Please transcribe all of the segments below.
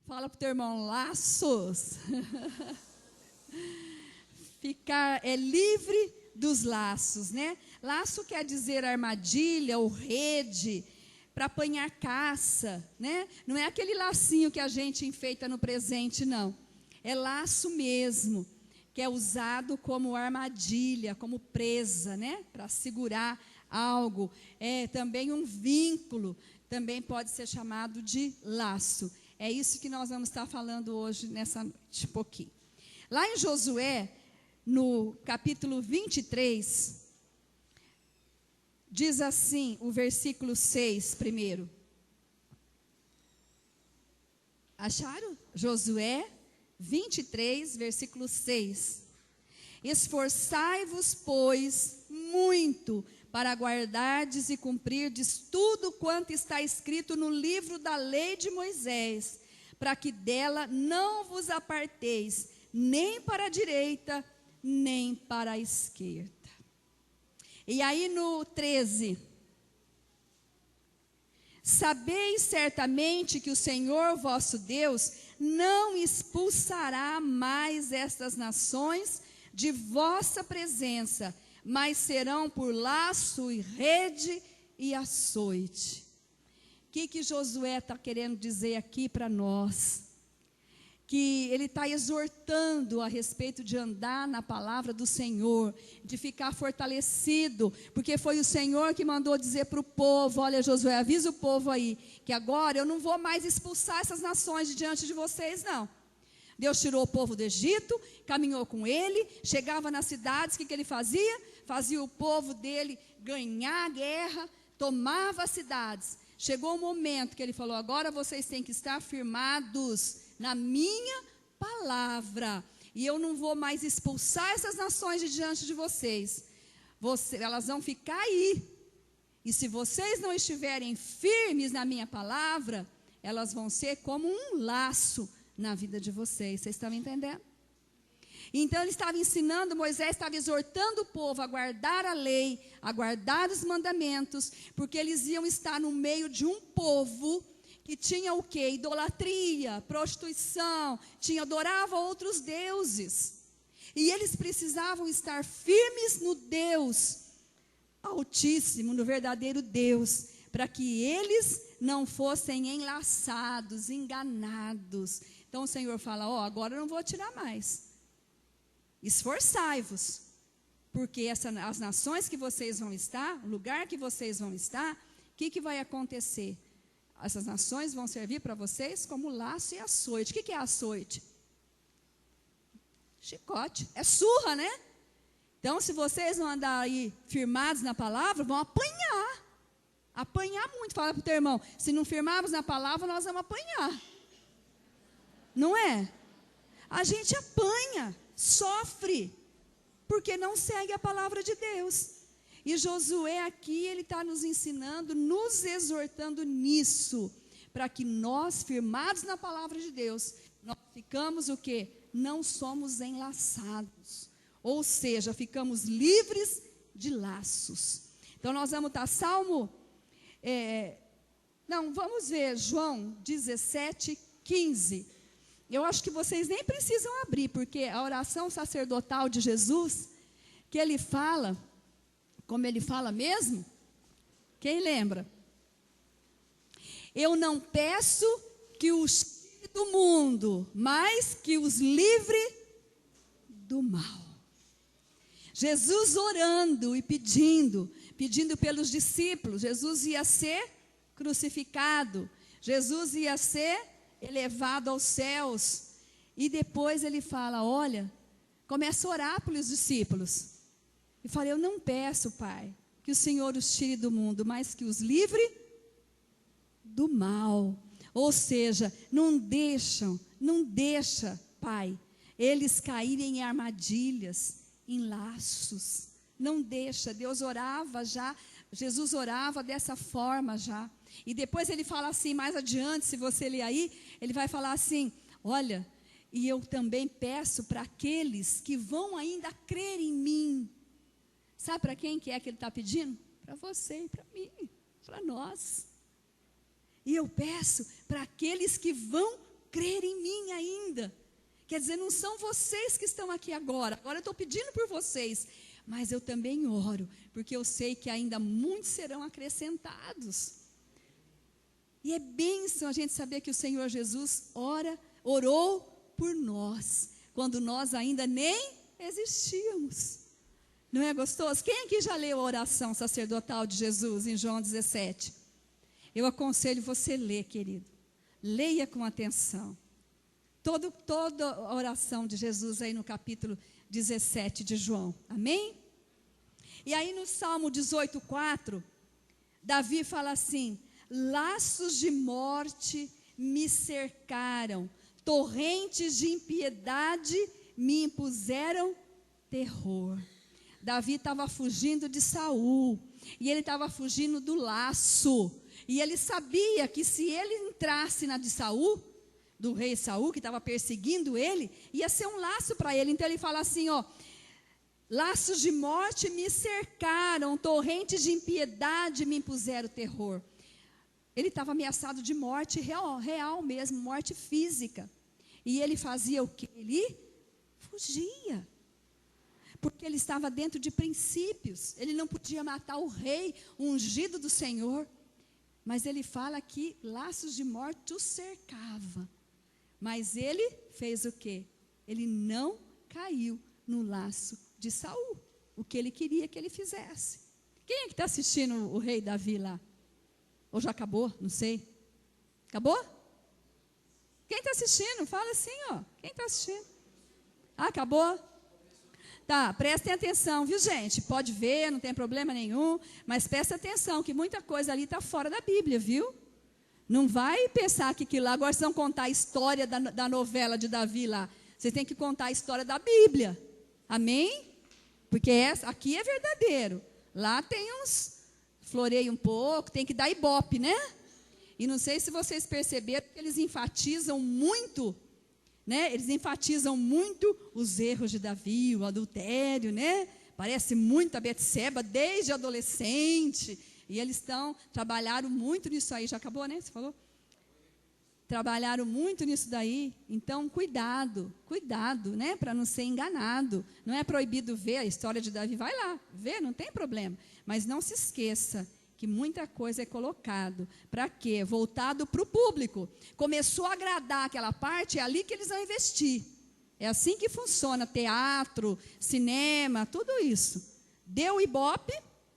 Fala para o teu irmão, laços. Ficar livre dos laços, né? Laço quer dizer armadilha ou rede para apanhar caça, né? Não é aquele lacinho que a gente enfeita no presente, não. É laço mesmo, que é usado como armadilha, como presa, né? Para segurar algo. É também um vínculo, também pode ser chamado de laço. É isso que nós vamos estar falando hoje, nessa noite, um pouquinho. Lá em Josué, no capítulo 23, diz assim, o versículo 6 primeiro. Acharam? Josué 23, versículo 6. Esforçai-vos, pois, muito para guardardes e cumprirdes tudo quanto está escrito no livro da lei de Moisés, para que dela não vos aparteis, nem para a direita, nem para a esquerda. E aí no 13, sabeis certamente que o Senhor vosso Deus não expulsará mais estas nações de vossa presença, mas serão por laço e rede e açoite. O que Josué está querendo dizer aqui para nós? Que ele está exortando a respeito de andar na palavra do Senhor, de ficar fortalecido, porque foi o Senhor que mandou dizer para o povo, olha Josué, avisa o povo aí, que agora eu não vou mais expulsar essas nações de diante de vocês não. Deus tirou o povo do Egito, caminhou com ele, chegava nas cidades, o que ele fazia? Fazia o povo dele ganhar a guerra, tomava as cidades. Chegou o momento que ele falou, agora vocês têm que estar firmados na minha palavra, e eu não vou mais expulsar essas nações de diante de vocês. Elas vão ficar aí, e se vocês não estiverem firmes na minha palavra, elas vão ser como um laço na vida de vocês. Vocês estão me entendendo? Então ele estava ensinando, Moisés estava exortando o povo a guardar a lei, a guardar os mandamentos, porque eles iam estar no meio de um povo que tinha o quê? Idolatria, prostituição, adorava outros deuses. E eles precisavam estar firmes no Deus Altíssimo, no verdadeiro Deus, para que eles não fossem enlaçados, enganados. Então o Senhor fala, agora eu não vou tirar mais. Esforçai-vos, porque as nações que vocês vão estar, o lugar que vocês vão estar, o que vai acontecer? Essas nações vão servir para vocês como laço e açoite. O que é açoite? Chicote, é surra, né? Então, se vocês não andarem aí firmados na palavra, vão apanhar. Apanhar muito. Fala para o teu irmão, se não firmarmos na palavra, nós vamos apanhar. Não é? A gente apanha, sofre, porque não segue a palavra de Deus. E Josué aqui, ele está nos ensinando, nos exortando nisso, para que nós, firmados na palavra de Deus, nós ficamos o quê? Não somos enlaçados, ou seja, ficamos livres de laços. Então nós vamos estar, vamos ver João 17:15. Eu acho que vocês nem precisam abrir, porque a oração sacerdotal de Jesus, que ele fala, como ele fala mesmo? Quem lembra? Eu não peço que os tire do mundo, mas que os livre do mal. Jesus orando e pedindo pelos discípulos. Jesus ia ser crucificado, Jesus ia ser elevado aos céus, e depois ele fala, olha, começa a orar pelos discípulos. E falei, eu não peço, Pai, que o Senhor os tire do mundo, mas que os livre do mal. Ou seja, não deixa, Pai, eles caírem em armadilhas, em laços. Não deixa. Deus orava já, Jesus orava dessa forma já. E depois ele fala assim, mais adiante, se você ler aí, ele vai falar assim, olha, e eu também peço para aqueles que vão ainda crer em mim. Sabe para quem que é que ele está pedindo? Para você e para mim, para nós. E eu peço para aqueles que vão crer em mim ainda. Quer dizer, não são vocês que estão aqui agora eu estou pedindo por vocês, mas eu também oro, porque eu sei que ainda muitos serão acrescentados. E é bênção a gente saber que o Senhor Jesus orou por nós, quando nós ainda nem existíamos. Não é gostoso? Quem aqui já leu a oração sacerdotal de Jesus em João 17? Eu aconselho você ler, querido. Leia com atenção. Toda a oração de Jesus aí no capítulo 17 de João. Amém? E aí no Salmo 18:4, Davi fala assim: laços de morte me cercaram, torrentes de impiedade me impuseram terror. Davi estava fugindo de Saul, e ele estava fugindo do laço, e ele sabia que se ele entrasse na de Saul, do rei Saul, que estava perseguindo ele, ia ser um laço para ele. Então ele fala assim, laços de morte me cercaram, torrentes de impiedade me impuseram terror. Ele estava ameaçado de morte real mesmo, morte física. E ele fazia o quê? Ele fugia. Porque ele estava dentro de princípios. Ele não podia matar o rei, o ungido do Senhor. Mas ele fala que laços de morte o cercava. Mas ele fez o quê? Ele não caiu no laço de Saul. O que ele queria que ele fizesse. Quem é que está assistindo o rei Davi lá? Ou já acabou? Não sei. Acabou? Quem está assistindo? Fala assim, Quem está assistindo? Acabou? Tá, prestem atenção, viu, gente? Pode ver, não tem problema nenhum, mas presta atenção, que muita coisa ali está fora da Bíblia, viu? Não vai pensar que aquilo lá, agora vocês vão contar a história da novela de Davi lá. Vocês têm que contar a história da Bíblia. Amém? Porque aqui é verdadeiro. Lá tem uns, floreia um pouco, tem que dar ibope, né? E não sei se vocês perceberam que eles enfatizam muito, né? Eles enfatizam muito os erros de Davi, o adultério, né? Parece muito a Betseba desde adolescente. E eles trabalharam muito nisso aí. Já acabou, né? Você falou? Trabalharam muito nisso daí. Então, cuidado, né? Para não ser enganado. Não é proibido ver a história de Davi. Vai lá, vê, não tem problema. Mas não se esqueça que muita coisa é colocado. Para quê? Voltado para o público. Começou a agradar aquela parte, é ali que eles vão investir. É assim que funciona. Teatro, cinema, tudo isso. Deu ibope,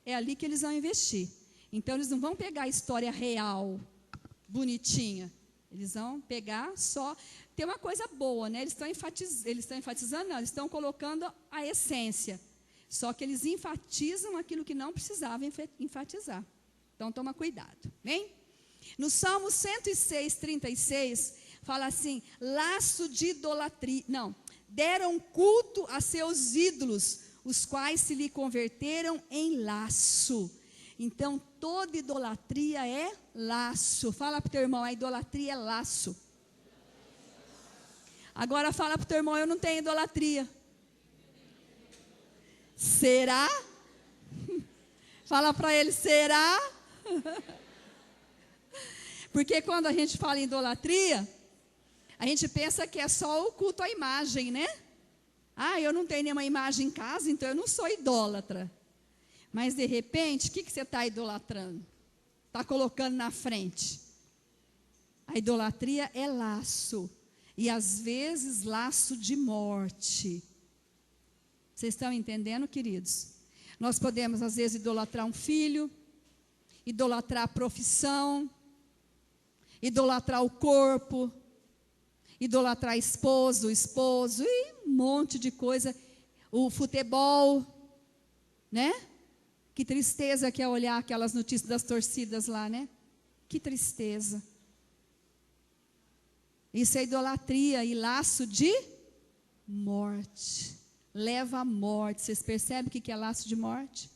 é ali que eles vão investir. Então, eles não vão pegar a história real, bonitinha. Eles vão pegar só... Tem uma coisa boa, né? Eles estão enfatizando, não, eles estão colocando a essência. Só que eles enfatizam aquilo que não precisava enfatizar. Então, toma cuidado, hein? No Salmo 106:36, fala assim, laço de idolatria... Não, deram culto a seus ídolos, os quais se lhe converteram em laço. Então, toda idolatria é laço. Fala para o teu irmão, a idolatria é laço. Agora fala para o teu irmão, eu não tenho idolatria. Será? Fala para ele, será? Porque quando a gente fala em idolatria, a gente pensa que é só o culto à imagem, né? Eu não tenho nenhuma imagem em casa, então eu não sou idólatra. Mas, de repente, o que você está idolatrando? Está colocando na frente. A idolatria é laço. E, às vezes, laço de morte. Vocês estão entendendo, queridos? Nós podemos, às vezes, idolatrar um filho, idolatrar a profissão, idolatrar o corpo, idolatrar o esposo, e um monte de coisa. O futebol, né? Que tristeza que é olhar aquelas notícias das torcidas lá, né? Que tristeza. Isso é idolatria e laço de morte. Leva à morte. Vocês percebem o que é laço de morte?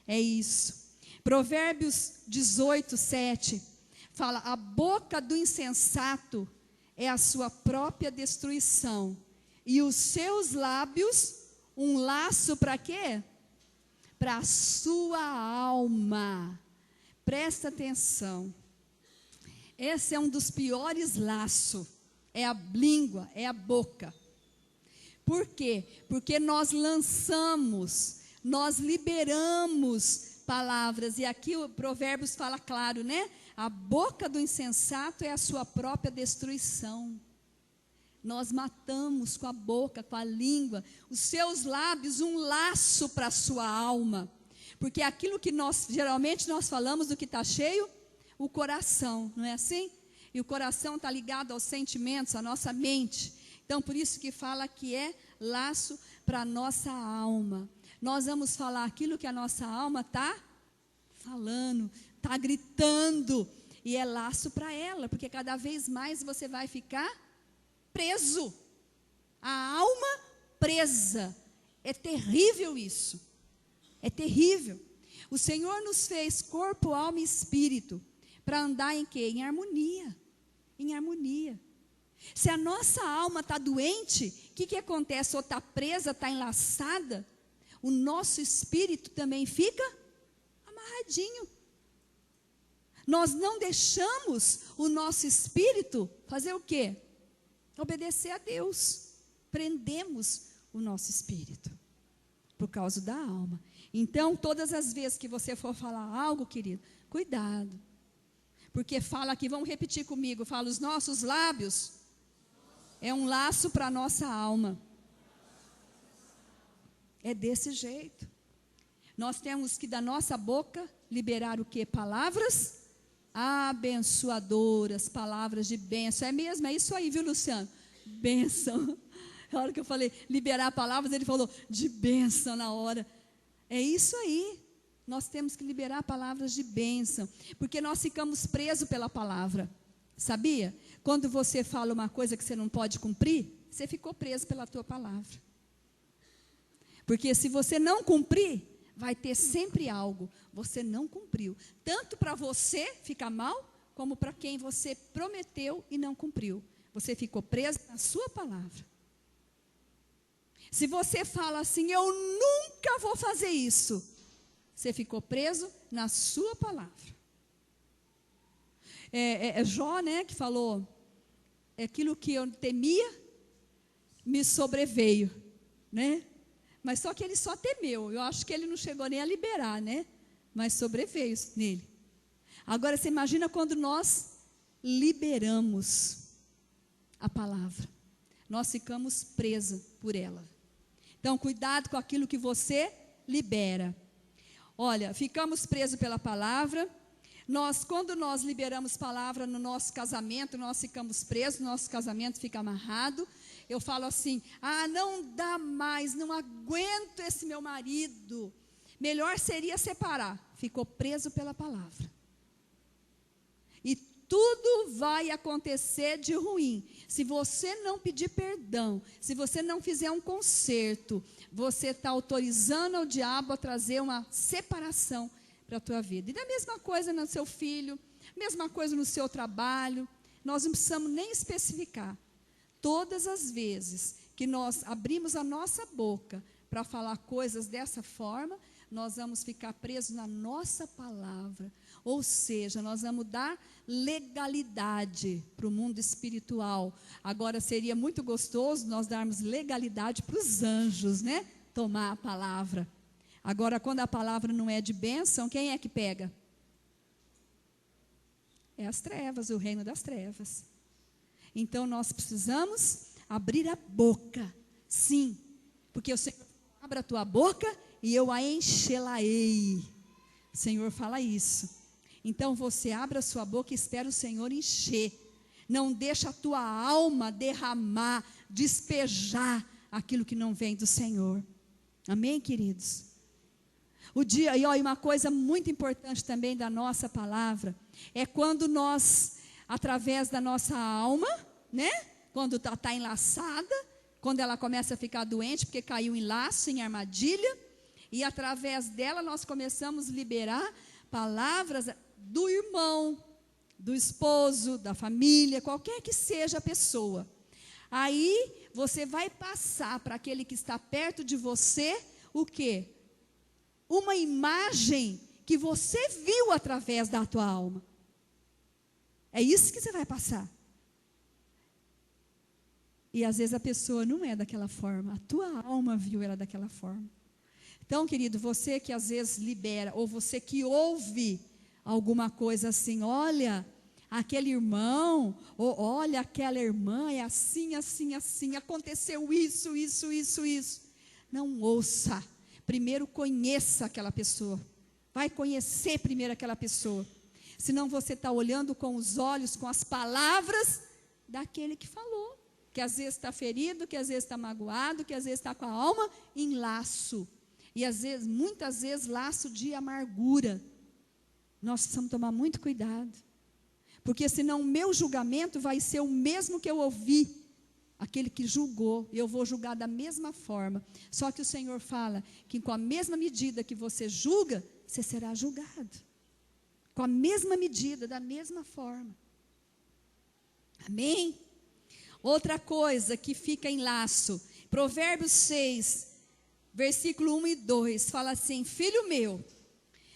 É isso. Provérbios 18:7 fala, a boca do insensato é a sua própria destruição. E os seus lábios, um laço para quê? Para a sua alma. Presta atenção. Esse é um dos piores laços é a língua, é a boca. Por quê? Porque nós lançamos, nós liberamos palavras. E aqui o Provérbios fala claro, né? A boca do insensato é a sua própria destruição. Nós matamos com a boca, com a língua, os seus lábios, um laço para a sua alma. Porque aquilo que geralmente nós falamos do que está cheio, o coração, não é assim? E o coração está ligado aos sentimentos, à nossa mente. Então, por isso que fala que é laço para a nossa alma. Nós vamos falar aquilo que a nossa alma está falando, está gritando. E é laço para ela, porque cada vez mais você vai ficar preso. A alma presa. É terrível isso. É terrível. O Senhor nos fez corpo, alma e espírito para andar em quê? Em harmonia. Em harmonia. Se a nossa alma está doente, o que acontece? Ou está presa, está enlaçada, o nosso espírito também fica amarradinho. Nós não deixamos o nosso espírito fazer o quê? Obedecer a Deus. Prendemos o nosso espírito por causa da alma. Então, todas as vezes que você for falar algo, querido, cuidado. Porque fala aqui, vamos repetir comigo, fala, os nossos lábios é um laço para a nossa alma. É desse jeito. Nós temos que da nossa boca liberar o quê? Palavras abençoadoras, palavras de bênção. É mesmo, é isso aí, viu, Luciano? Bênção. Na hora que eu falei liberar palavras, ele falou de bênção na hora. É isso aí. Nós temos que liberar palavras de bênção, porque nós ficamos presos pela palavra. Sabia? Quando você fala uma coisa que você não pode cumprir, você ficou preso pela tua palavra. Porque se você não cumprir, vai ter sempre algo. Você não cumpriu. Tanto para você ficar mal, como para quem você prometeu e não cumpriu. Você ficou preso na sua palavra. Se você fala assim, eu nunca vou fazer isso, você ficou preso na sua palavra. Jó, né, que falou, aquilo que eu temia, me sobreveio, né? Mas só que ele só temeu, eu acho que ele não chegou nem a liberar, né? Mas sobreveio nele. Agora, você imagina quando nós liberamos a palavra. Nós ficamos presos por ela. Então, cuidado com aquilo que você libera. Olha, ficamos presos pela palavra. Quando nós liberamos palavra no nosso casamento, nós ficamos presos, nosso casamento fica amarrado. Eu falo assim, não dá mais, não aguento esse meu marido. Melhor seria separar. Ficou preso pela palavra. E tudo vai acontecer de ruim. Se você não pedir perdão, se você não fizer um conserto, você está autorizando ao diabo a trazer uma separação para a tua vida. E da mesma coisa no seu filho, mesma coisa no seu trabalho. Nós não precisamos nem especificar. Todas as vezes que nós abrimos a nossa boca para falar coisas dessa forma, nós vamos ficar presos na nossa palavra. Ou seja, nós vamos dar legalidade para o mundo espiritual. Agora, seria muito gostoso nós darmos legalidade para os anjos, né? Tomar a palavra. Agora, quando a palavra não é de bênção, quem é que pega? É as trevas, o reino das trevas. Então, nós precisamos abrir a boca. Sim, porque o Senhor abre a tua boca e eu a enchê-la-ei. O Senhor fala isso. Então você abre a sua boca e espera o Senhor encher. Não deixa a tua alma derramar, despejar aquilo que não vem do Senhor. Amém, queridos? E uma coisa muito importante também da nossa palavra, é quando nós, através da nossa alma, né? Quando está enlaçada, quando ela começa a ficar doente, porque caiu em laço, em armadilha, e através dela nós começamos a liberar palavras do irmão, do esposo, da família, qualquer que seja a pessoa. Aí você vai passar para aquele que está perto de você, o quê? Uma imagem que você viu através da tua alma. É isso que você vai passar. E às vezes a pessoa não é daquela forma, a tua alma viu ela daquela forma. Então, querido, você que às vezes libera, ou você que ouve alguma coisa assim, olha, aquele irmão, ou olha, aquela irmã, é assim, assim, assim, aconteceu isso. Não ouça, primeiro conheça aquela pessoa, vai conhecer primeiro aquela pessoa, senão você está olhando com os olhos, com as palavras daquele que falou, que às vezes está ferido, que às vezes está magoado, que às vezes está com a alma em laço, e às vezes, muitas vezes, laço de amargura. Nós precisamos tomar muito cuidado, porque senão o meu julgamento vai ser o mesmo que eu ouvi, aquele que julgou, eu vou julgar da mesma forma. Só que o Senhor fala que com a mesma medida que você julga, você será julgado. Com a mesma medida, da mesma forma. Amém? Outra coisa que fica em laço, Provérbios 6, versículo 1 e 2, fala assim: filho meu,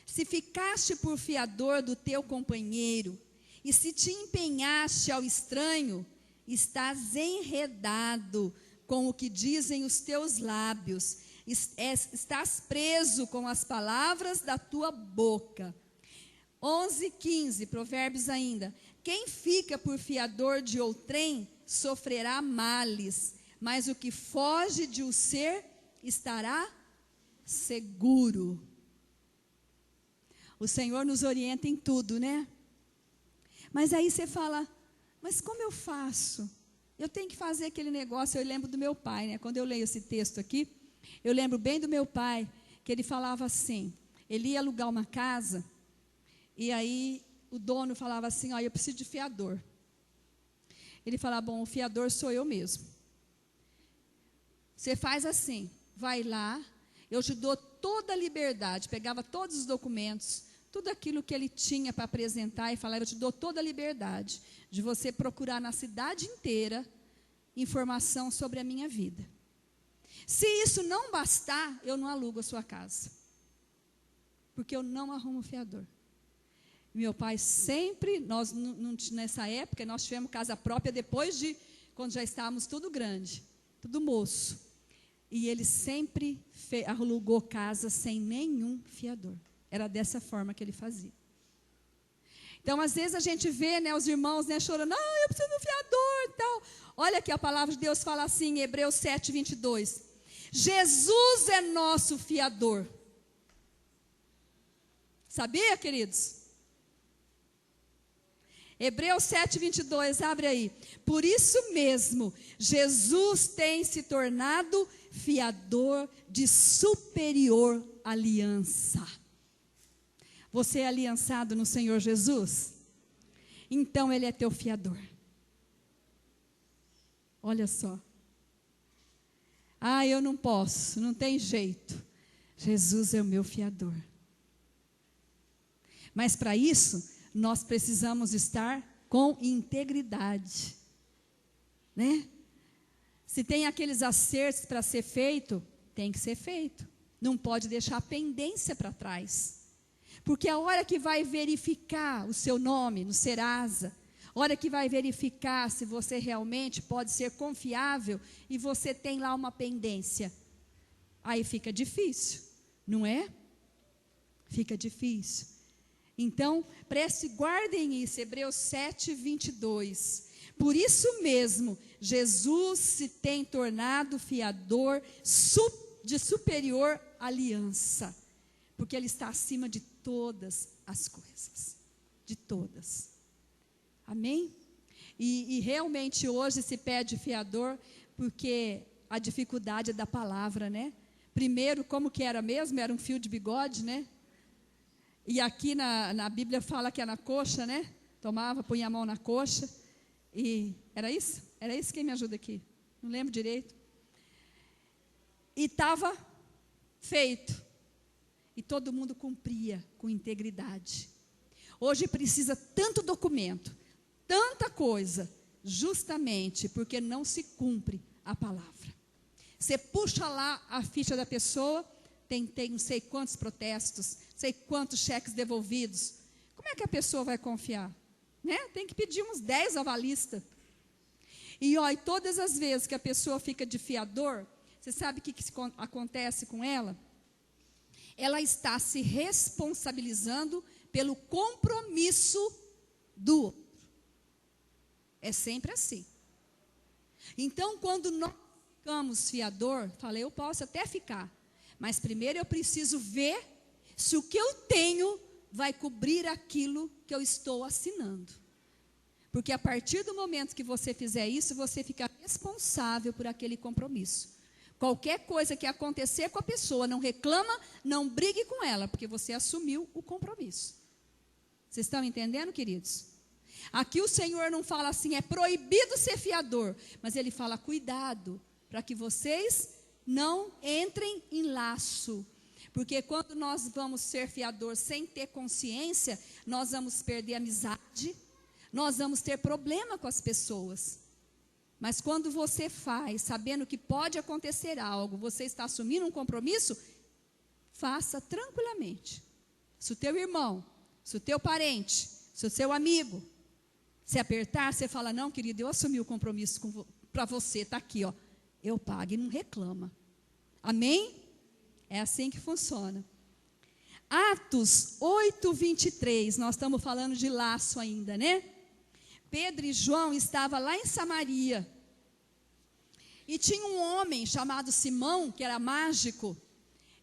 se ficaste por fiador do teu companheiro, e se te empenhaste ao estranho, estás enredado com o que dizem os teus lábios, estás preso com as palavras da tua boca. 11:15, Provérbios ainda: quem fica por fiador de outrem, sofrerá males, mas o que foge de o ser, estará seguro. O Senhor nos orienta em tudo, né? Mas aí você fala, mas como eu faço? Eu tenho que fazer aquele negócio. Eu lembro do meu pai, né? Quando eu leio esse texto aqui, eu lembro bem do meu pai, que ele falava assim, ele ia alugar uma casa, e aí o dono falava assim, ó, eu preciso de fiador. Ele falava, bom, o fiador sou eu mesmo. Você faz assim, vai lá, eu te dou toda a liberdade, pegava todos os documentos, tudo aquilo que ele tinha para apresentar e falava, eu te dou toda a liberdade de você procurar na cidade inteira informação sobre a minha vida. Se isso não bastar, eu não alugo a sua casa, porque eu não arrumo fiador. Meu pai sempre, nós nessa época, nós tivemos casa própria depois de, quando já estávamos tudo grande, tudo moço. E ele sempre alugou casa sem nenhum fiador. Era dessa forma que ele fazia. Então, às vezes a gente vê, né, os irmãos, né, chorando, não, eu preciso de um fiador e tal. Olha que a palavra de Deus fala assim, em Hebreus 7:22. Jesus é nosso fiador. Sabia, queridos? Hebreus 7:22, abre aí. Por isso mesmo, Jesus tem se tornado fiador de superior aliança. Você é aliançado no Senhor Jesus? Então Ele é teu fiador. Olha só. Ah, eu não posso, não tem jeito. Jesus é o meu fiador. Mas para isso, nós precisamos estar com integridade, né? Se tem aqueles acertos para ser feito, tem que ser feito. Não pode deixar pendência para trás. Porque a hora que vai verificar o seu nome no Serasa, a hora que vai verificar se você realmente pode ser confiável e você tem lá uma pendência, aí fica difícil, não é? Fica difícil. Então, guardem isso, Hebreus 7:22. Por isso mesmo, Jesus se tem tornado fiador de superior aliança, porque Ele está acima de todas as coisas, de todas. Amém? E realmente hoje se pede fiador, porque a dificuldade é da palavra, né? Primeiro, como que era mesmo? Era um fio de bigode, né? E aqui na Bíblia fala que é na coxa, né? Tomava, punha a mão na coxa. E era isso? Era isso? Quem me ajuda aqui? Não lembro direito. E estava feito. E todo mundo cumpria com integridade. Hoje precisa tanto documento, tanta coisa, justamente porque não se cumpre a palavra. Você puxa lá a ficha da pessoa, tem não sei quantos protestos, sei quantos cheques devolvidos. Como é que a pessoa vai confiar? Né? Tem que pedir uns 10 avalistas. E todas as vezes que a pessoa fica de fiador, você sabe o que acontece com ela? Ela está se responsabilizando pelo compromisso do outro. É sempre assim. Então, quando nós ficamos fiador, falei, eu posso até ficar, mas primeiro eu preciso ver se o que eu tenho vai cobrir aquilo que eu estou assinando. Porque a partir do momento que você fizer isso, você fica responsável por aquele compromisso. Qualquer coisa que acontecer com a pessoa, não reclama, não brigue com ela, porque você assumiu o compromisso. Vocês estão entendendo, queridos? Aqui o Senhor não fala assim, é proibido ser fiador, mas Ele fala, cuidado, para que vocês não entrem em laço. Porque quando nós vamos ser fiador sem ter consciência, nós vamos perder amizade, nós vamos ter problema com as pessoas. Mas quando você faz, sabendo que pode acontecer algo, você está assumindo um compromisso, faça tranquilamente. Se o teu irmão, se o teu parente, se o seu amigo se apertar, você fala, não, querido, eu assumi o compromisso para você, está aqui, ó, eu pago e não reclama. Amém? É assim que funciona. Atos 8:23, nós estamos falando de laço ainda, né? Pedro e João estavam lá em Samaria. E tinha um homem chamado Simão, que era mágico.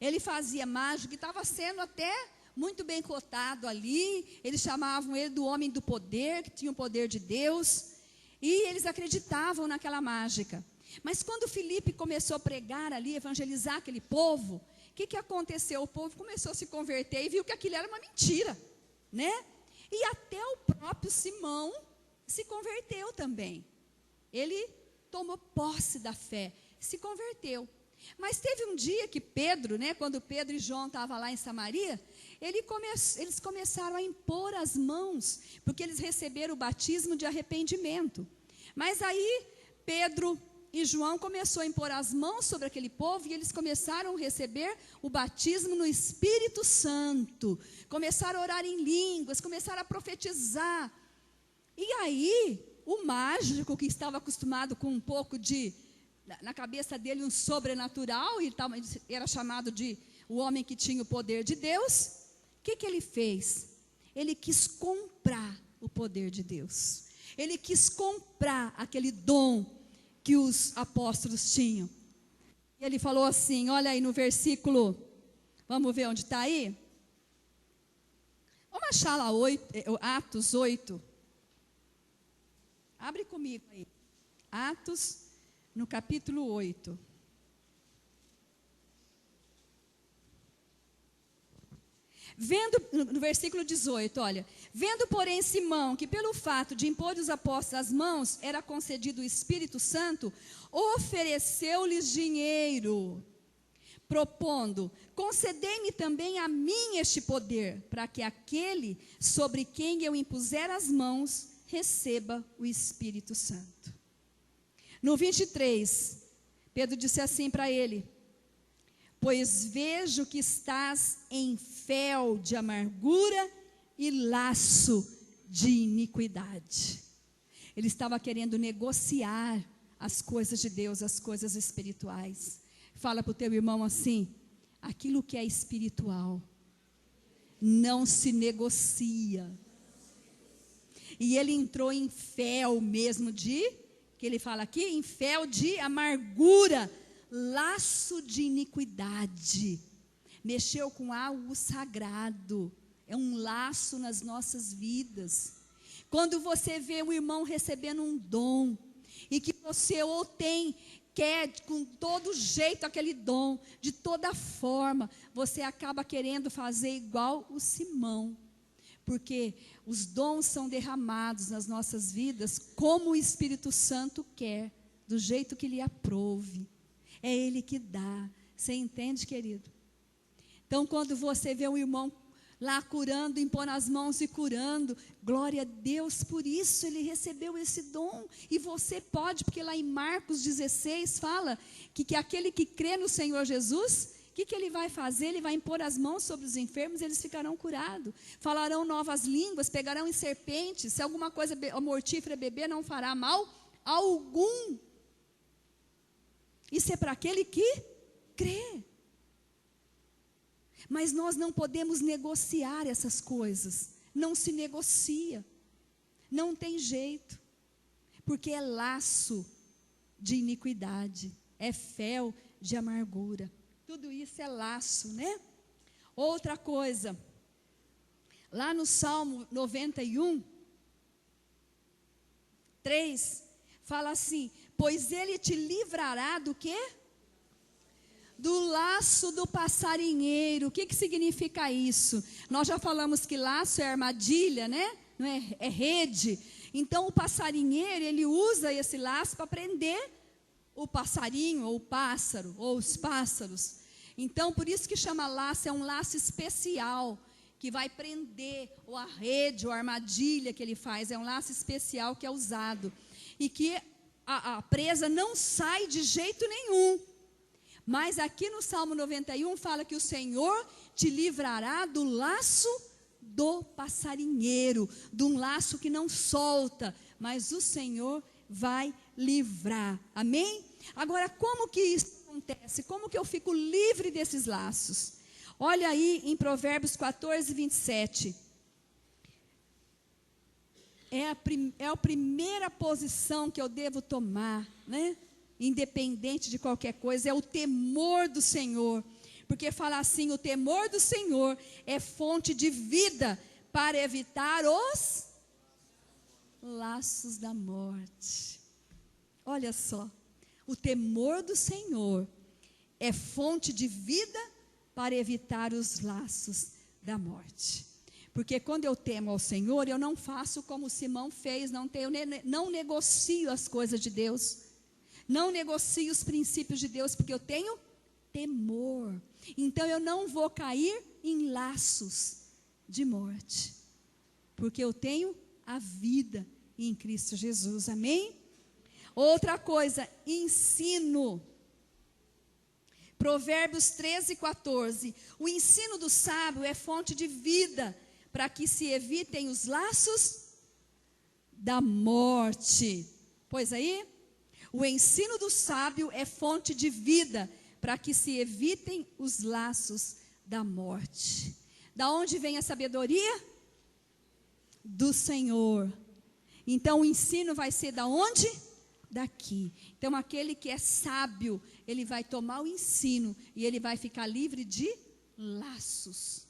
Ele fazia mágica e estava sendo até muito bem cotado ali. Eles chamavam ele do homem do poder, que tinha o poder de Deus. E eles acreditavam naquela mágica. Mas quando Filipe começou a pregar ali, evangelizar aquele povo, o que aconteceu? O povo começou a se converter e viu que aquilo era uma mentira, né? E até o próprio Simão se converteu também. Ele tomou posse da fé, se converteu. Mas teve um dia que Pedro, né, quando Pedro e João estavam lá em Samaria, eles começaram a impor as mãos, porque eles receberam o batismo de arrependimento. Mas aí Pedro e João começou a impor as mãos sobre aquele povo, e eles começaram a receber o batismo no Espírito Santo. Começaram a orar em línguas, começaram a profetizar. E aí, o mágico, que estava acostumado com um pouco na cabeça dele, um sobrenatural, e era chamado de o homem que tinha o poder de Deus, o que ele fez? Ele quis comprar o poder de Deus. Ele quis comprar aquele dom que os apóstolos tinham. E ele falou assim, olha aí no versículo, vamos ver onde está aí? Vamos achar lá Atos 8. Abre comigo aí. Atos, no capítulo 8. No versículo 18, olha. Vendo, porém, Simão, que pelo fato de impor os apóstolos as mãos, era concedido o Espírito Santo, ofereceu-lhes dinheiro, propondo, concedei-me também a mim este poder, para que aquele sobre quem eu impuser as mãos, receba o Espírito Santo. No 23, Pedro disse assim para ele, pois vejo que estás em fel de amargura e laço de iniquidade. Ele estava querendo negociar as coisas de Deus, as coisas espirituais. Fala para o teu irmão assim, aquilo que é espiritual não se negocia. E ele entrou em fel mesmo que ele fala aqui, em fel de amargura, laço de iniquidade. Mexeu com algo sagrado. É um laço nas nossas vidas. Quando você vê um irmão recebendo um dom, e que você quer com todo jeito aquele dom, de toda forma, você acaba querendo fazer igual o Simão. Porque os dons são derramados nas nossas vidas como o Espírito Santo quer, do jeito que lhe aprouve. É Ele que dá. Você entende, querido? Então, quando você vê um irmão lá curando, impondo as mãos e curando, glória a Deus, por isso ele recebeu esse dom. E você pode, porque lá em Marcos 16 fala que aquele que crê no Senhor Jesus, o que ele vai fazer? Ele vai impor as mãos sobre os enfermos e eles ficarão curados. Falarão novas línguas, pegarão em serpentes, se alguma coisa mortífera beber não fará mal algum. Isso é para aquele que crê. Mas nós não podemos negociar essas coisas. Não se negocia. Não tem jeito. Porque é laço de iniquidade. É fel de amargura. Tudo isso é laço, né? Outra coisa. Lá no Salmo 91, 3, fala assim: pois ele te livrará do quê? Do laço do passarinheiro. O que significa isso? Nós já falamos que laço é armadilha, né? Não é? É rede. Então o passarinheiro, ele usa esse laço para prender o passarinho, ou o pássaro, ou os pássaros. Então por isso que chama laço, é um laço especial, que vai prender, ou a rede, ou a armadilha que ele faz, é um laço especial que é usado. E que a presa não sai de jeito nenhum. Mas aqui no Salmo 91 fala que o Senhor te livrará do laço do passarinheiro, de um laço que não solta, mas o Senhor vai livrar. Amém? Agora, como que isso acontece? Como que eu fico livre desses laços? Olha aí em Provérbios 14, 27. É a primeira posição que eu devo tomar, né? Independente de qualquer coisa, é o temor do Senhor. Porque fala assim: o temor do Senhor é fonte de vida para evitar os laços da morte. Olha só, o temor do Senhor é fonte de vida para evitar os laços da morte. Porque quando eu temo ao Senhor, eu não faço como Simão fez, não negocio as coisas de Deus, não negocio os princípios de Deus, porque eu tenho temor. Então eu não vou cair em laços de morte, porque eu tenho a vida em Cristo Jesus. Amém? Outra coisa, ensino. Provérbios 13, 14. O ensino do sábio é fonte de vida, para que se evitem os laços da morte. Pois aí, o ensino do sábio é fonte de vida, para que se evitem os laços da morte. Da onde vem a sabedoria? Do Senhor. Então o ensino vai ser da onde? Daqui. Então aquele que é sábio, ele vai tomar o ensino e ele vai ficar livre de laços.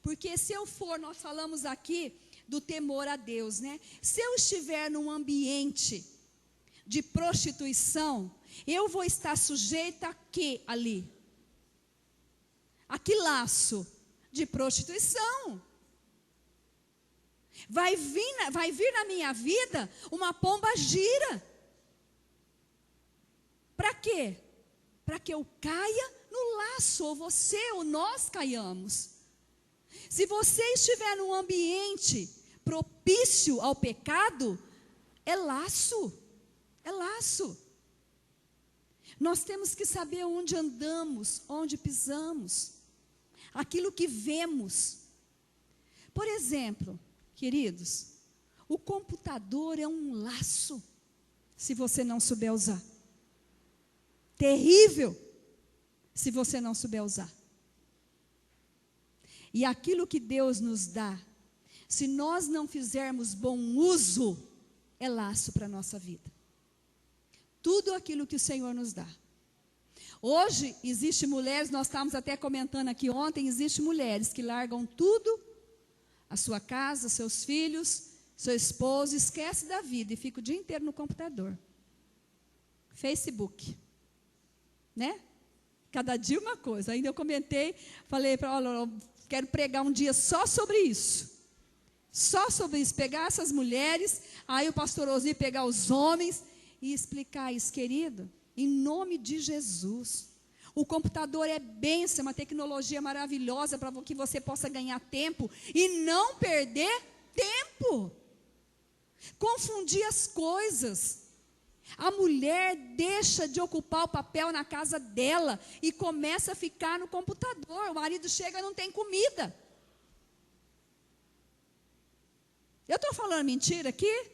Porque se eu for, nós falamos aqui do temor a Deus, né? Se eu estiver num ambiente de prostituição, eu vou estar sujeita a quê ali? A que laço? De prostituição. Vai vir na minha vida uma pomba gira. Para quê? Para que eu caia no laço, ou você ou nós caiamos. Se você estiver num ambiente propício ao pecado, é laço. É laço. Nós temos que saber onde andamos, onde pisamos, aquilo que vemos. Por exemplo, queridos, o computador é um laço, se você não souber usar. Terrível, se você não souber usar. E aquilo que Deus nos dá, se nós não fizermos bom uso, é laço para a nossa vida. Tudo aquilo que o Senhor nos dá. Hoje, existe mulheres, nós estávamos até comentando aqui ontem, existe mulheres que largam tudo, a sua casa, seus filhos, seu esposo, esquece da vida e fica o dia inteiro no computador. Facebook. Né? Cada dia uma coisa. Ainda eu comentei, falei para ela, quero pregar um dia só sobre isso. Só sobre isso, pegar essas mulheres, aí o pastor Osni pegar os homens e explicar isso, querido, em nome de Jesus. O computador é bênção, uma tecnologia maravilhosa para que você possa ganhar tempo e não perder tempo. Confundir as coisas. A mulher deixa de ocupar o papel na casa dela e começa a ficar no computador. O marido chega e não tem comida. Eu estou falando mentira aqui?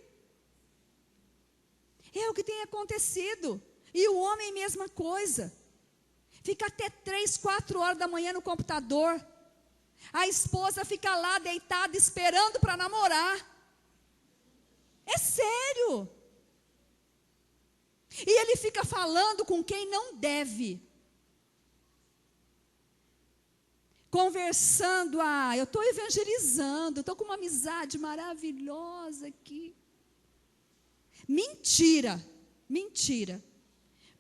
É o que tem acontecido. E o homem, mesma coisa. Fica até 3, 4 horas da manhã no computador. A esposa fica lá deitada esperando para namorar. É sério. E ele fica falando com quem não deve. Conversando, eu estou evangelizando, estou com uma amizade maravilhosa aqui. Mentira, mentira.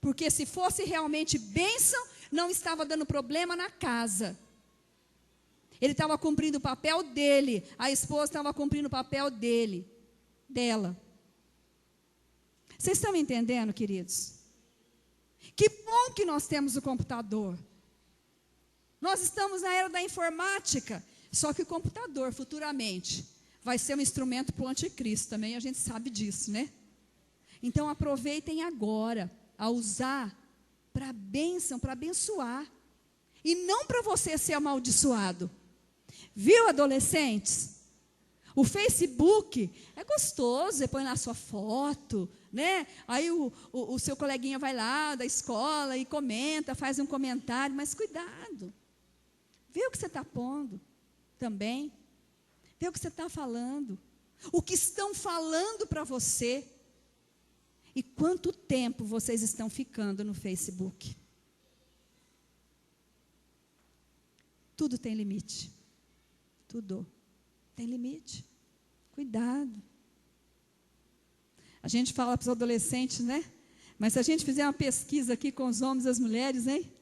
Porque se fosse realmente bênção, não estava dando problema na casa. Ele estava cumprindo o papel dele, a esposa estava cumprindo o papel dela. Vocês estão me entendendo, queridos? Que bom que nós temos o computador. Nós estamos na era da informática, só que o computador, futuramente, vai ser um instrumento para o anticristo também, a gente sabe disso, né? Então, aproveitem agora a usar para bênção, para abençoar. E não para você ser amaldiçoado. Viu, adolescentes? O Facebook é gostoso, você põe lá a sua foto, né? Aí o seu coleguinha vai lá da escola e comenta, faz um comentário, mas cuidado. Vê o que você está pondo também. Vê o que você está falando. O que estão falando para você. E quanto tempo vocês estão ficando no Facebook? Tudo tem limite. Tudo tem limite. Cuidado. A gente fala para os adolescentes, né? Mas se a gente fizer uma pesquisa aqui com os homens e as mulheres, hein?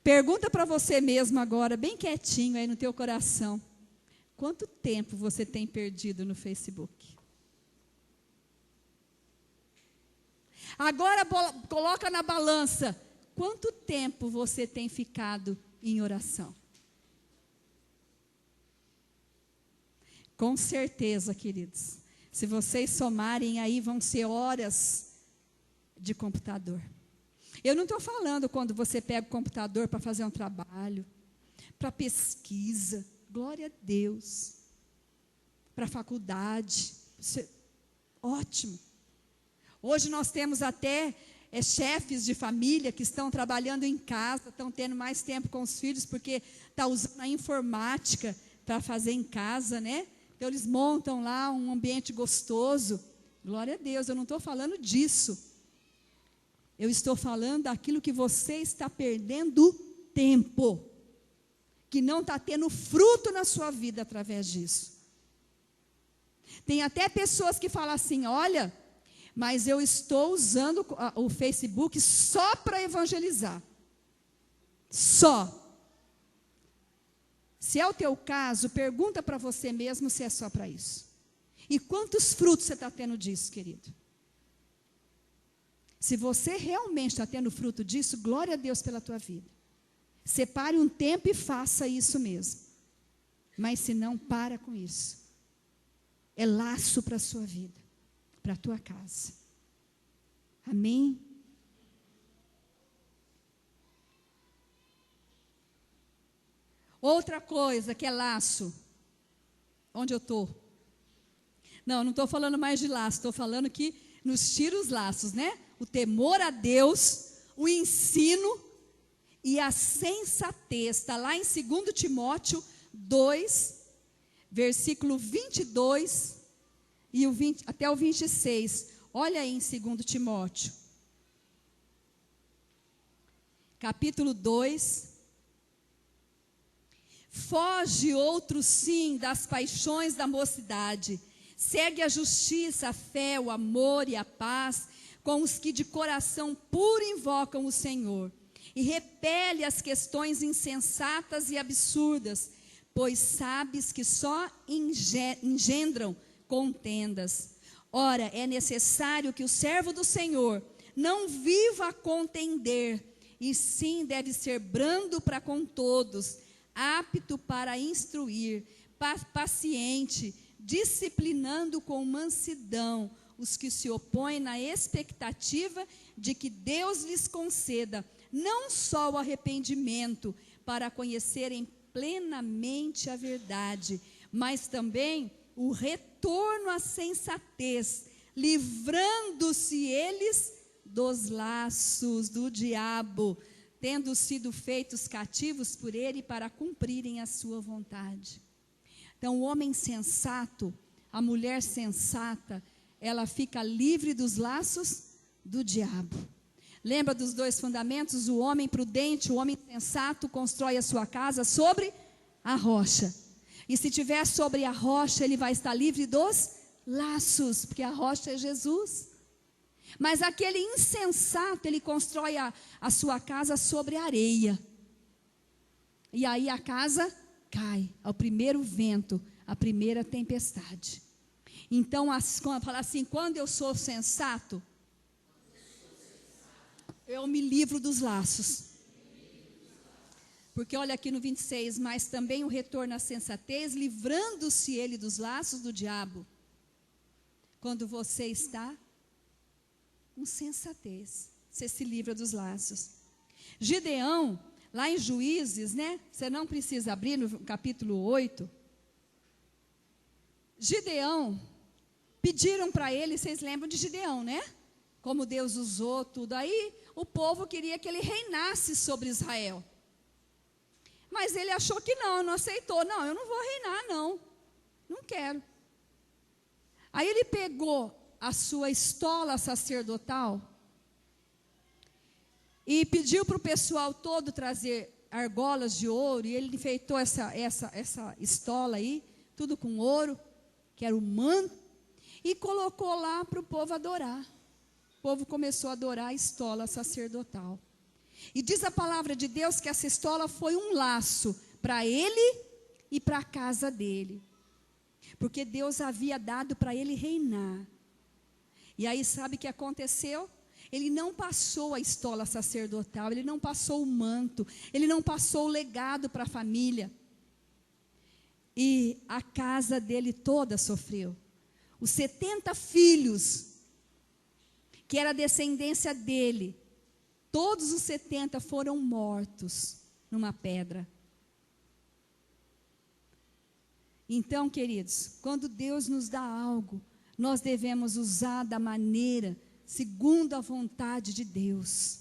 Pergunta para você mesmo agora, bem quietinho aí no teu coração. Quanto tempo você tem perdido no Facebook? Agora coloca na balança. Quanto tempo você tem ficado em oração? Com certeza, queridos. Se vocês somarem aí, vão ser horas de computador. Eu não estou falando quando você pega o computador para fazer um trabalho, para pesquisa, glória a Deus, para faculdade, ótimo. Hoje nós temos até chefes de família que estão trabalhando em casa, estão tendo mais tempo com os filhos, porque está usando a informática para fazer em casa, né? Então eles montam lá um ambiente gostoso. Glória a Deus, eu não estou falando disso. Eu estou falando daquilo que você está perdendo tempo, que não está tendo fruto na sua vida através disso. Tem até pessoas que falam assim, olha, mas eu estou usando o Facebook só para evangelizar. Só. Se é o teu caso, pergunta para você mesmo se é só para isso. E quantos frutos você está tendo disso, querido? Se você realmente está tendo fruto disso, glória a Deus pela tua vida. Separe um tempo e faça isso mesmo. Mas se não, para com isso. É laço para a sua vida, para a tua casa. Amém? Outra coisa que é laço. Onde eu estou? Não estou falando mais de laço, estou falando que nos tira os laços, né? O temor a Deus, o ensino e a sensatez. Está lá em 2 Timóteo 2, versículo 22 e até o 26. Olha aí em 2 Timóteo. Capítulo 2. Foge outro sim das paixões da mocidade. Segue a justiça, a fé, o amor e a paz com os que de coração puro invocam o Senhor. E repele as questões insensatas e absurdas, pois sabes que só engendram contendas. Ora, é necessário que o servo do Senhor não viva a contender, e sim deve ser brando para com todos, apto para instruir, paciente, disciplinando com mansidão os que se opõem na expectativa de que Deus lhes conceda não só o arrependimento para conhecerem plenamente a verdade, mas também o retorno à sensatez, livrando-se eles dos laços do diabo, tendo sido feitos cativos por ele para cumprirem a sua vontade. Então, o homem sensato, a mulher sensata, ela fica livre dos laços do diabo. Lembra dos dois fundamentos? O homem prudente, o homem sensato constrói a sua casa sobre a rocha. E se tiver sobre a rocha, ele vai estar livre dos laços, porque a rocha é Jesus. Mas aquele insensato, ele constrói a sua casa sobre a areia. E aí a casa cai ao primeiro vento, a primeira tempestade. Então, fala assim, quando eu sou sensato, eu me livro dos laços. Porque olha aqui no 26, mas também o retorno à sensatez, livrando-se ele dos laços do diabo. Quando você está com sensatez, você se livra dos laços. Gideão, lá em Juízes, né? Você não precisa abrir no capítulo 8. Gideão, pediram para ele, vocês lembram de Gideão, né? Como Deus usou tudo. Aí o povo queria que ele reinasse sobre Israel. Mas ele achou que não aceitou. Não, eu não vou reinar, não quero. Aí ele pegou a sua estola sacerdotal e pediu para o pessoal todo trazer argolas de ouro, e ele enfeitou essa estola aí, tudo com ouro, que era o manto, e colocou lá para o povo adorar. O povo começou a adorar a estola sacerdotal. E diz a palavra de Deus que essa estola foi um laço para ele e para a casa dele. Porque Deus havia dado para ele reinar. E aí sabe o que aconteceu? Ele não passou a estola sacerdotal, ele não passou o manto, ele não passou o legado para a família. E a casa dele toda sofreu. Os 70 filhos, que era a descendência dele, todos os 70 foram mortos numa pedra. Então, queridos, quando Deus nos dá algo, nós devemos usar da maneira segundo a vontade de Deus.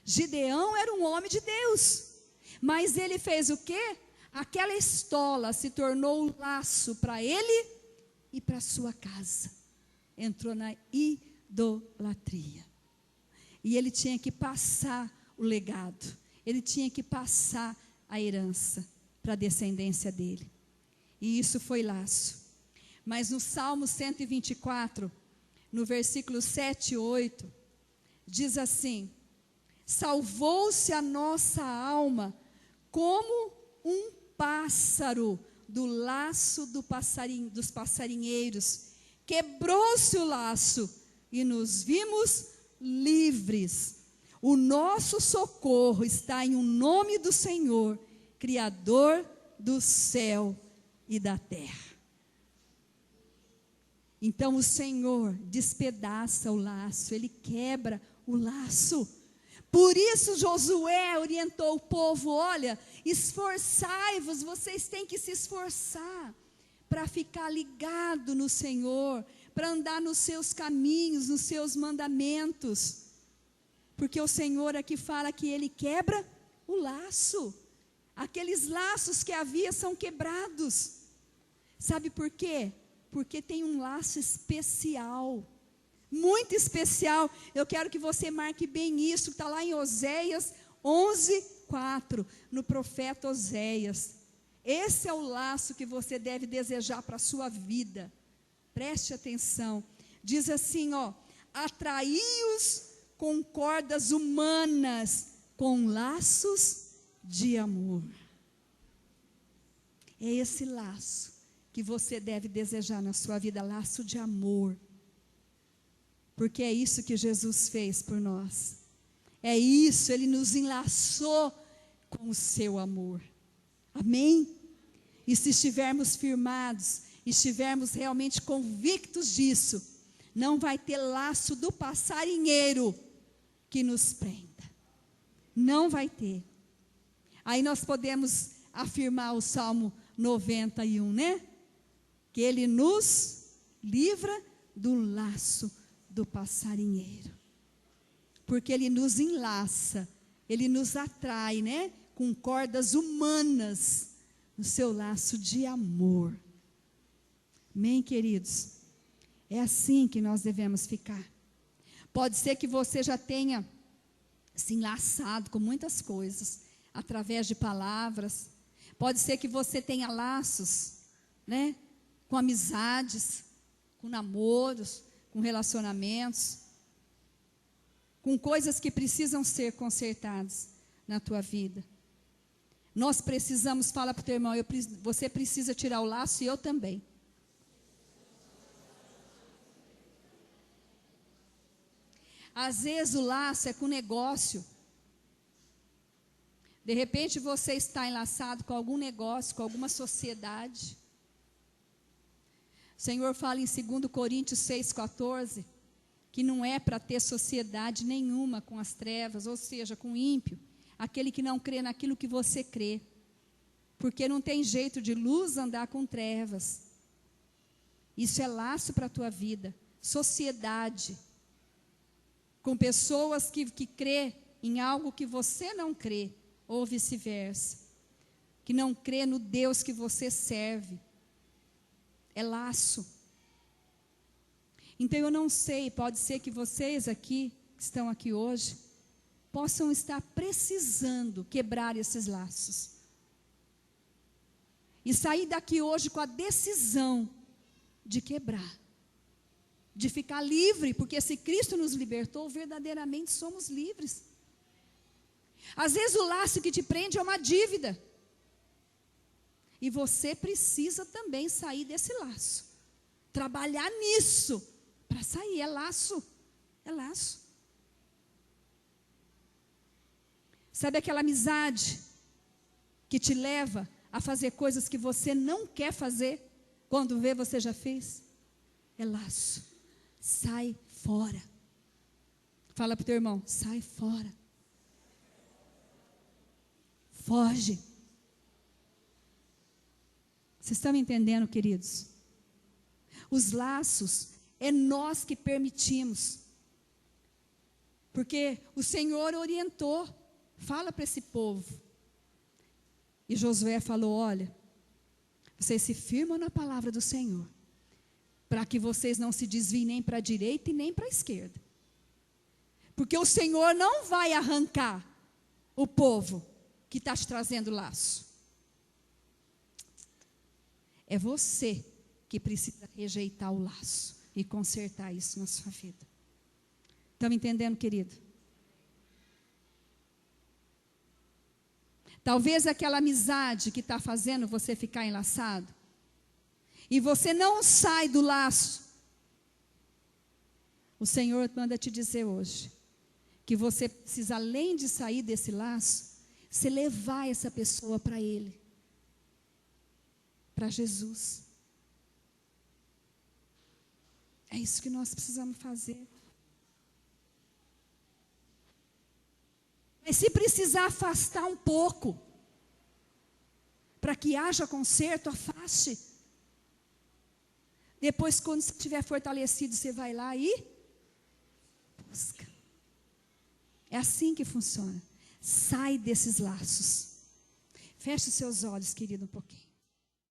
Gideão era um homem de Deus, mas ele fez o quê? Aquela estola se tornou um laço para ele e para sua casa. Entrou na idolatria. E ele tinha que passar o legado, ele tinha que passar a herança para a descendência dele. E isso foi laço. Mas no Salmo 124, no versículo 7 e 8, diz assim: salvou-se a nossa alma como um pássaro do laço dos passarinheiros. Quebrou-se o laço e nos vimos livres. O nosso socorro está em o nome do Senhor, Criador do céu e da terra. Então o Senhor despedaça o laço, Ele quebra o laço. Por isso Josué orientou o povo: olha, esforçai-vos, vocês têm que se esforçar para ficar ligado no Senhor, para andar nos seus caminhos, nos seus mandamentos. Porque o Senhor aqui fala que Ele quebra o laço. Aqueles laços que havia são quebrados. Sabe por quê? Porque tem um laço especial, muito especial. Eu quero que você marque bem isso, está lá em Oséias 11:4, no profeta Oséias. Esse é o laço que você deve desejar para a sua vida. Preste atenção. Diz assim, atraí-os com cordas humanas, com laços de amor. É esse laço que você deve desejar na sua vida, laço de amor. Porque é isso que Jesus fez por nós. É isso, Ele nos enlaçou com o seu amor. Amém? E se estivermos firmados, estivermos realmente convictos disso, não vai ter laço do passarinheiro que nos prenda. Não vai ter. Aí nós podemos afirmar o Salmo 91, né? Que Ele nos livra do laço do passarinheiro. Porque ele nos enlaça, ele nos atrai, né? Com cordas humanas, no seu laço de amor. Amém, queridos? É assim que nós devemos ficar. Pode ser que você já tenha se enlaçado com muitas coisas, através de palavras. Pode ser que você tenha laços, né? Com amizades, com namoros, com relacionamentos, com coisas que precisam ser consertadas na tua vida. Nós precisamos, fala para o teu irmão, você precisa tirar o laço e eu também. Às vezes o laço é com negócio. De repente você está enlaçado com algum negócio, com alguma sociedade. O Senhor fala em 2 Coríntios 6,14, que não é para ter sociedade nenhuma com as trevas, ou seja, com o ímpio, aquele que não crê naquilo que você crê. Porque não tem jeito de luz andar com trevas. Isso é laço para a tua vida. Sociedade. Com pessoas que crê em algo que você não crê, ou vice-versa. Que não crê no Deus que você serve. É laço. Então eu não sei, pode ser que vocês aqui, que estão aqui hoje, possam estar precisando quebrar esses laços. E sair daqui hoje com a decisão de quebrar. De ficar livre, porque se Cristo nos libertou, verdadeiramente somos livres. Às vezes o laço que te prende é uma dívida. E você precisa também sair desse laço. Trabalhar nisso, para sair, é laço. É laço. Sabe aquela amizade que te leva a fazer coisas que você não quer fazer, quando vê você já fez? É laço. Sai fora. Fala para o teu irmão, sai fora. Foge. Vocês estão me entendendo, queridos? Os laços é nós que permitimos. Porque o Senhor orientou. Fala para esse povo. E Josué falou, olha, vocês se firmam na palavra do Senhor, para que vocês não se desviem nem para a direita e nem para a esquerda. Porque o Senhor não vai arrancar o povo que está te trazendo laço. É você que precisa rejeitar o laço e consertar isso na sua vida. Estão me entendendo, querido? Talvez aquela amizade que está fazendo você ficar enlaçado, e você não sai do laço. O Senhor manda te dizer hoje, que você precisa, além de sair desse laço, você levar essa pessoa para Ele, para Jesus. É isso que nós precisamos fazer. Mas se precisar afastar um pouco, para que haja conserto, afaste. Depois, quando você estiver fortalecido, você vai lá e busca. É assim que funciona. Sai desses laços. Feche os seus olhos, querido, um pouquinho.